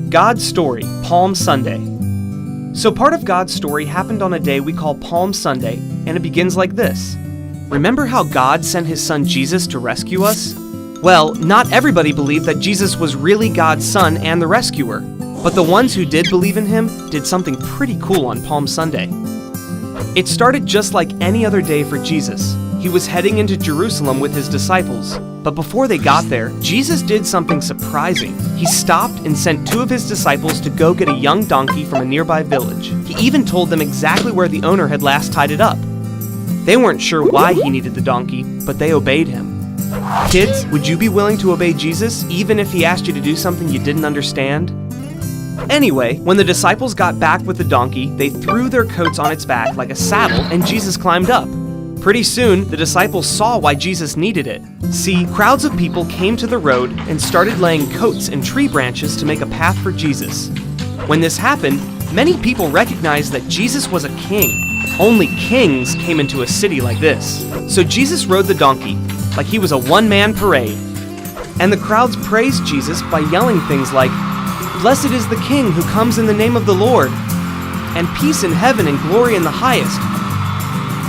God's story, Palm Sunday. So part of God's story happened on a day we call Palm Sunday, and it begins like this. Remember how God sent his son Jesus to rescue us? Well, not everybody believed that Jesus was really God's son and the rescuer, but the ones who did believe in him did something pretty cool on Palm Sunday. It started just like any other day for Jesus. He was heading into Jerusalem with his disciples, but before they got there, Jesus did something surprising. He stopped and sent 2 of his disciples to go get a young donkey from a nearby village. He even told them exactly where the owner had last tied it up. They weren't sure why he needed the donkey, but they obeyed him. Kids, would you be willing to obey Jesus even if he asked you to do something you didn't understand? Anyway, when the disciples got back with the donkey, they threw their coats on its back like a saddle and Jesus climbed up. Pretty soon, the disciples saw why Jesus needed it. See, crowds of people came to the road and started laying coats and tree branches to make a path for Jesus. When this happened, many people recognized that Jesus was a king. Only kings came into a city like this. So Jesus rode the donkey like he was a one-man parade. And the crowds praised Jesus by yelling things like, "Blessed is the King who comes in the name of the Lord," and "Peace in heaven and glory in the highest,"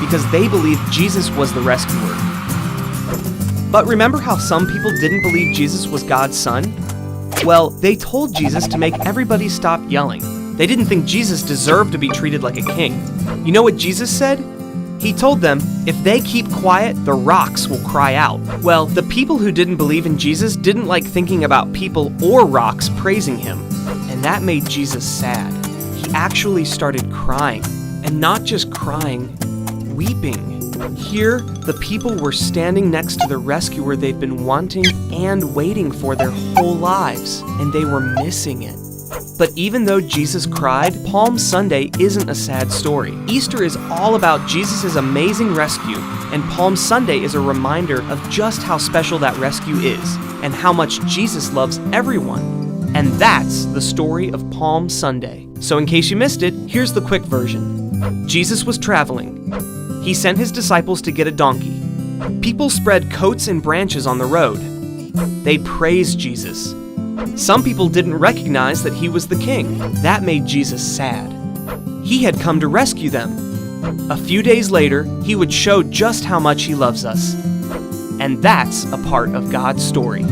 because they believed Jesus was the rescuer. But remember how some people didn't believe Jesus was God's son? Well, they told Jesus to make everybody stop yelling. They didn't think Jesus deserved to be treated like a king. You know what Jesus said? He told them, if they keep quiet, the rocks will cry out. Well, the people who didn't believe in Jesus didn't like thinking about people or rocks praising him, and that made Jesus sad. He actually started crying, and not just crying, weeping. Here, the people were standing next to the rescuer they've been wanting and waiting for their whole lives, and they were missing it. But even though Jesus cried, Palm Sunday isn't a sad story. Easter is all about Jesus' amazing rescue, and Palm Sunday is a reminder of just how special that rescue is, and how much Jesus loves everyone. And that's the story of Palm Sunday. So in case you missed it, here's the quick version. Jesus was traveling. He sent his disciples to get a donkey. People spread coats and branches on the road. They praised Jesus. Some people didn't recognize that he was the king. That made Jesus sad. He had come to rescue them. A few days later, he would show just how much he loves us. And that's a part of God's story.